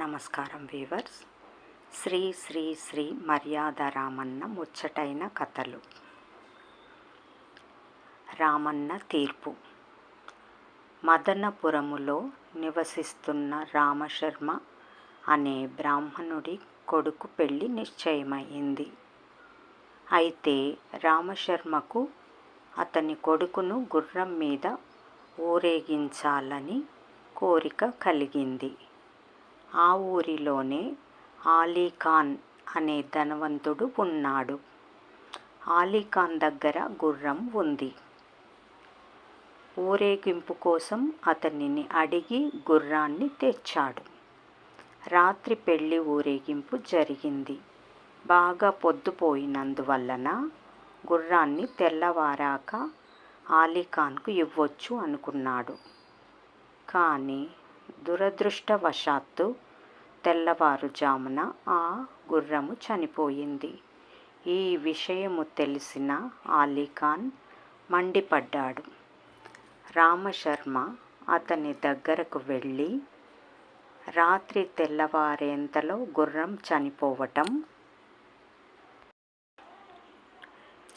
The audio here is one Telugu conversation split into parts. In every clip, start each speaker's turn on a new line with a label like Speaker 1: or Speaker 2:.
Speaker 1: నమస్కారం వీవర్స్. శ్రీ శ్రీ శ్రీ మర్యాద రామన్న ముచ్చటైన కథలు. రామన్న తీర్పు. మదనపురములో నివసిస్తున్న రామశర్మ అనే బ్రాహ్మణుడి కొడుకు పెళ్లి నిశ్చయమైంది. అయితే రామశర్మకు అతని కొడుకును గుర్రం మీద ఊరేగించాలని కోరిక కలిగింది. ఆ ఊరిలోనే ఆలీఖాన్ అనే ధనవంతుడు ఉన్నాడు. ఆలీఖాన్ దగ్గర గుర్రం ఉంది. ఊరేగింపు కోసం అతనిని అడిగి గుర్రాన్ని తెచ్చాడు. రాత్రి పెళ్లి ఊరేగింపు జరిగింది. బాగా పొద్దుపోయినందువలన గుర్రాన్ని తెల్లవారాక ఆలీఖాన్కు ఇవ్వొచ్చు అనుకున్నాడు. కానీ దురదృష్టవశాత్తు తెల్లవారుజామున ఆ గుర్రము చనిపోయింది. ఈ విషయము తెలిసిన ఆలీఖాన్ మండిపడ్డాడు. రామశర్మ అతని దగ్గరకు వెళ్ళి, రాత్రి తెల్లవారేంతలో గుర్రం చనిపోవటం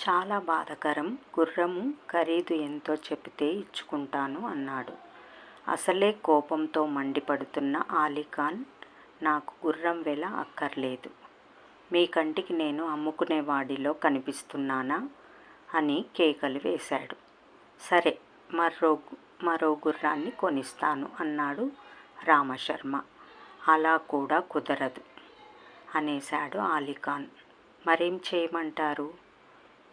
Speaker 1: చాలా బాధాకరం. గుర్రము ఖరీదు ఎంతో చెబితే ఇచ్చుకుంటాను అన్నాడు. అసలే కోపంతో మండిపడుతున్న ఆలీఖాన్, నాకు గుర్రం వెల అక్కర్లేదు, మీ కంటికి నేను అమ్ముకునేవాడిలో కనిపిస్తున్నానా అని కేకలు వేశాడు. సరే, మరో గుర్రాన్ని కొనిస్తాను అన్నాడు రామశర్మ. అలా కూడా కుదరదు అనేశాడు ఆలీఖాన్. మరేం చేయమంటారు?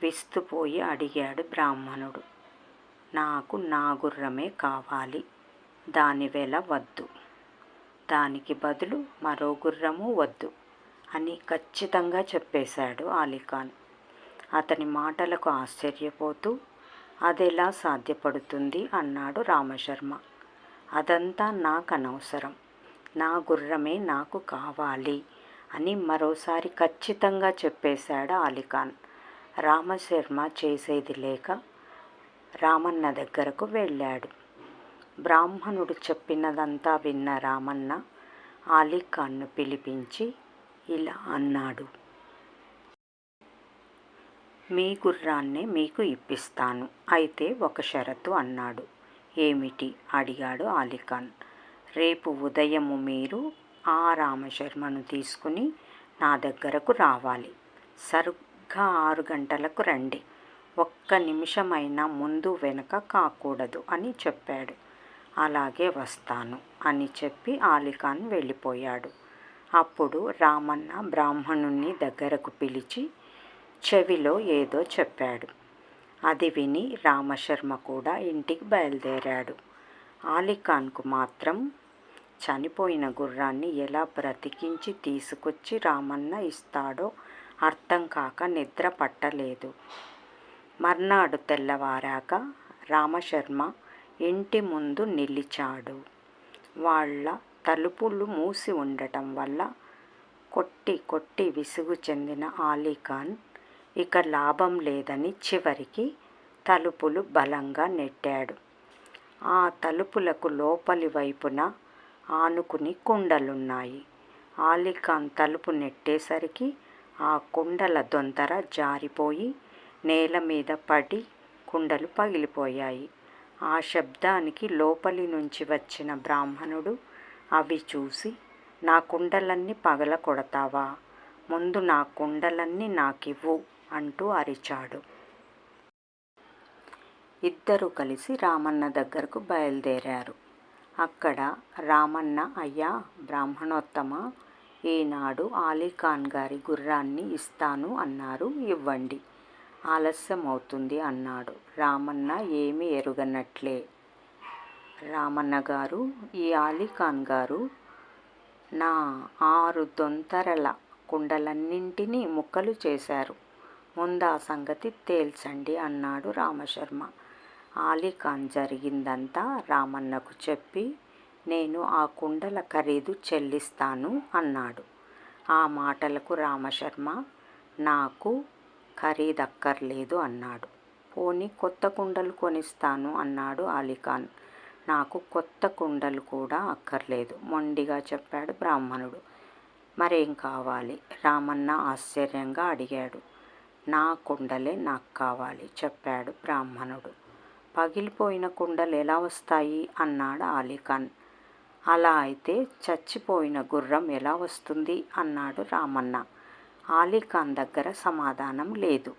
Speaker 1: విస్తుపోయి అడిగాడు బ్రాహ్మణుడు. నాకు నా గుర్రమే కావాలి, దాని వెల వద్దు, దానికి బదులు మరో గుర్రము వద్దు అని ఖచ్చితంగా చెప్పేశాడు ఆలీఖాన్. అతని మాటలకు ఆశ్చర్యపోతూ, అదెలా సాధ్యపడుతుంది అన్నాడు రామశర్మ. అదంతా నాకు అనవసరం, నా గుర్రమే నాకు కావాలి అని మరోసారి ఖచ్చితంగా చెప్పేశాడు ఆలీఖాన్. రామశర్మ చేసేది లేక రామన్న దగ్గరకు వెళ్ళాడు. బ్రాహ్మణుడు చెప్పినదంతా విన్న రామన్న ఆలీఖాన్ను పిలిపించి ఇలా అన్నాడు. మీ గుర్రాన్నే మీకు ఇప్పిస్తాను, అయితే ఒక షరతు అన్నాడు. ఏమిటి అడిగాడు ఆలీఖాన్. రేపు ఉదయము మీరు ఆ రామశర్మను తీసుకుని నా దగ్గరకు రావాలి. సరిగ్గా 6 గంటలకు రండి, ఒక్క నిమిషమైనా ముందు వెనక కాకూడదు అని చెప్పాడు. అలాగే వస్తాను అని చెప్పి ఆలీఖాన్ వెళ్ళిపోయాడు. అప్పుడు రామన్న బ్రాహ్మణుణ్ణి దగ్గరకు పిలిచి చెవిలో ఏదో చెప్పాడు. అది విని రామశర్మ కూడా ఇంటికి బయలుదేరాడు. ఆలీఖాన్కు మాత్రం చనిపోయిన గుర్రాన్ని ఎలా బ్రతికించి తీసుకొచ్చి రామన్న ఇస్తాడో అర్థం కాక నిద్ర పట్టలేదు. మర్నాడు తెల్లవారాక రామశర్మ ఇంటి ముందు నిలిచాడు. వాళ్ళ తలుపులు మూసి ఉండటం వల్ల కొట్టి విసుగు చెందిన ఆలీఖాన్ ఇక లాభం లేదని చివరికి తలుపులు బలంగా నెట్టాడు. ఆ తలుపులకు లోపలి వైపున ఆనుకుని కుండలున్నాయి. ఆలీఖాన్ తలుపు నెట్టేసరికి ఆ కుండల దొంతర జారిపోయి నేల మీద పడి కుండలు పగిలిపోయాయి. ఆ శబ్దానికి లోపలి నుంచి వచ్చిన బ్రాహ్మణుడు అవి చూసి, నా కుండలన్నీ పగల కొడతావా? ముందు నా కుండలన్నీ నాకివ్వు అంటూ అరిచాడు. ఇద్దరు కలిసి రామన్న దగ్గరకు బయలుదేరారు. అక్కడ రామన్న, అయ్యా బ్రాహ్మణోత్తమ, ఈనాడు ఆలీఖాన్ గారి గుర్రాన్ని ఇస్తాను అన్నారు, ఇవ్వండి, ఆలస్యం అవుతుంది అన్నాడు. రామన్న ఏమీ ఎరుగనట్లే, రామన్న గారు, ఈ ఆలీఖాన్ గారు నా 6 దొంతరల కుండలన్నింటినీ ముక్కలు చేశారు, ముందు ఆ సంగతి తేల్చండి అన్నాడు రామశర్మ. ఆలీఖాన్ జరిగిందంతా రామన్నకు చెప్పి, నేను ఆ కుండల ఖరీదు చెల్లిస్తాను అన్నాడు. ఆ మాటలకు రామశర్మ, నాకు ఖరీదక్కర్లేదు అన్నాడు. పోనీ కొత్త కుండలు కొనిస్తాను అన్నాడు ఆలీఖాన్. నాకు కొత్త కుండలు కూడా అక్కర్లేదు మొండిగా చెప్పాడు బ్రాహ్మణుడు. మరేం కావాలి? రామన్న ఆశ్చర్యంగా అడిగాడు. నా కుండలే నాకు కావాలి చెప్పాడు బ్రాహ్మణుడు. పగిలిపోయిన కుండలు ఎలా వస్తాయి అన్నాడు అలీఖాన్. అలా అయితే చచ్చిపోయిన గుర్రం ఎలా వస్తుంది అన్నాడు రామన్న. అలీఖాన్ దగ్గర సమాధానం లేదు.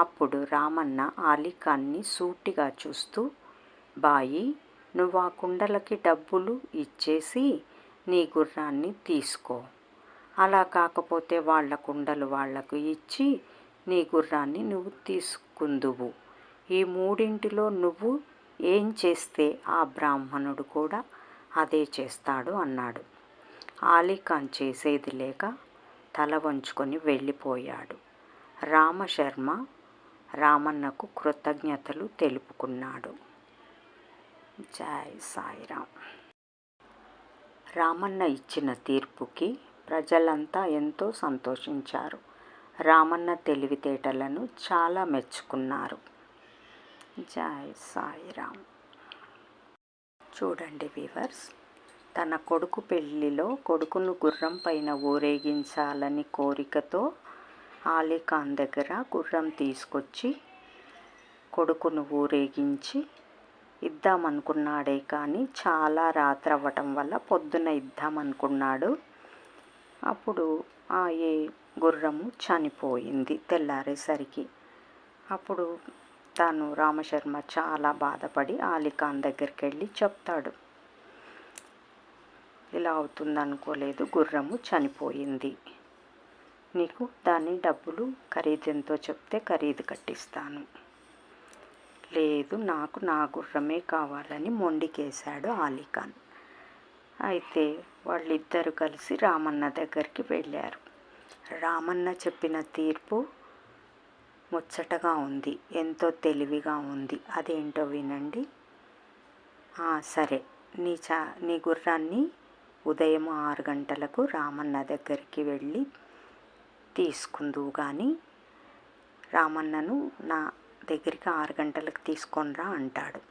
Speaker 1: అప్పుడు రామన్న అలీఖాన్ని సూటిగా చూస్తూ, బాయి, నువ్వు ఆ కుండలకి డబ్బులు ఇచ్చేసి నీ గుర్రాన్ని తీసుకో. అలా కాకపోతే వాళ్ళ కుండలు వాళ్లకు ఇచ్చి నీ గుర్రాన్ని నువ్వు తీసుకుందువు. ఈ మూడింటిలో నువ్వు ఏం చేస్తే ఆ బ్రాహ్మణుడు కూడా అదే చేస్తాడు అన్నాడు. అలీఖాన్ చేసేది లేక తల వంచుకొని వెళ్ళిపోయాడు. రామశర్మ రామన్నకు కృతజ్ఞతలు తెలుపుకున్నాడు. జై సాయిరాం. రామన్న ఇచ్చిన తీర్పుకి ప్రజలంతా ఎంతో సంతోషించారు. రామన్న తెలివితేటలను చాలా మెచ్చుకున్నారు. జై సాయిరాం. చూడండి వీవర్స్, తన కొడుకు పెళ్ళిలో కొడుకును గుర్రం పైన ఊరేగించాలని కోరికతో అలీఖాన్ దగ్గర గుర్రం తీసుకొచ్చి కొడుకును ఊరేగించి ఇద్దామనుకున్నాడే కానీ చాలా రాత్రి అవ్వటం వల్ల పొద్దున ఇద్దామనుకున్నాడు. అప్పుడు ఏ గుర్రము చనిపోయింది తెల్లారేసరికి. అప్పుడు తాను రామశర్మ చాలా బాధపడి అలీఖాన్ దగ్గరికి వెళ్ళి చెప్తాడు, ఇలా అవుతుందనుకోలేదు, గుర్రము చనిపోయింది, నీకు దాని డబ్బులు ఖరీదెంతో చెప్తే ఖరీదు కట్టిస్తాను. లేదు, నాకు నా గుర్రమే కావాలని మొండికేశాడు అలీఖాన్. అయితే వాళ్ళిద్దరూ కలిసి రామన్న దగ్గరికి వెళ్ళారు. రామన్న చెప్పిన తీర్పు ముచ్చటగా ఉంది, ఎంతో తెలివిగా ఉంది. అదేంటో వినండి. సరే, నీ గుర్రాన్ని ఉదయం 6 గంటలకు రామన్న దగ్గరికి వెళ్ళి తీసుకుందువు కానీ రామన్నను నా దగ్గరికి 6 గంటలకు తీసుకొనిరా అంటాడు.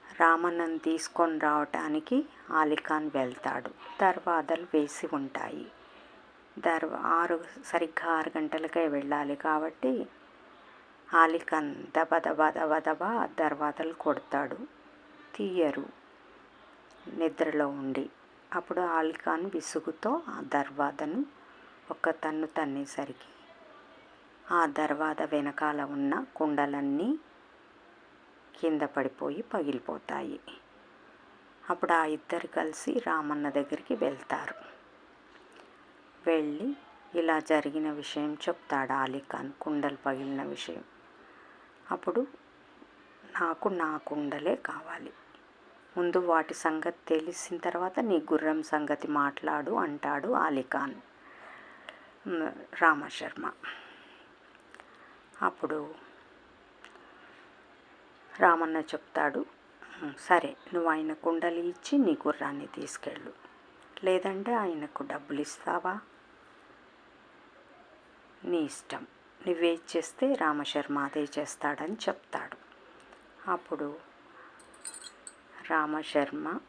Speaker 1: రామన్నను తీసుకొని రావటానికి అలీఖాన్ వెళ్తాడు. దర్వాజాలు వేసి ఉంటాయి. సరిగ్గా 6 గంటలకే వెళ్ళాలి కాబట్టి అలీఖాన్ దబ దబ దబ దబ దర్వాజాలు కొడతాడు. తీయరు నిద్రలో ఉండి. అప్పుడు అలీఖాన్ విసుగుతో ఆ దర్వాజను ఒక తన్ను తన్నేసరికి ఆ దర్వాజా వెనకాల ఉన్న కుండలన్నీ కింద పడిపోయి పగిలిపోతాయి. అప్పుడు ఆ ఇద్దరు కలిసి రామన్న దగ్గరికి వెళ్తారు. వెళ్ళి ఇలా జరిగిన విషయం చెప్తాడు అలీఖాన్, కుండలు పగిలిన విషయం. అప్పుడు నాకు నా కుండలే కావాలి, ముందు వాటి సంగతి తెలిసిన తర్వాత నీ గుర్రం సంగతి మాట్లాడు అంటాడు అలీఖాన్ రామశర్మ. అప్పుడు రామన్న చెప్తాడు, సరే, నువ్వు ఆయన కుండలు ఇచ్చి నీ గుర్రాన్ని తీసుకెళ్ళు, లేదంటే ఆయనకు డబ్బులు ఇస్తావా, నీ ఇష్టం, నువ్వే చేస్తే రామశర్మ అదే చేస్తాడని చెప్తాడు. అప్పుడు రామశర్మను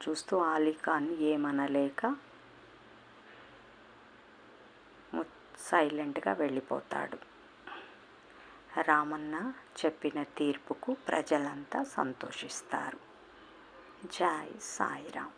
Speaker 1: చూస్తూ అలీఖాన్ ఏమనలేక సైలెంట్గా వెళ్ళిపోతాడు. రామన్న చెప్పిన తీర్పుకు ప్రజలంతా సంతోషిస్తారు. జై సాయిరాం.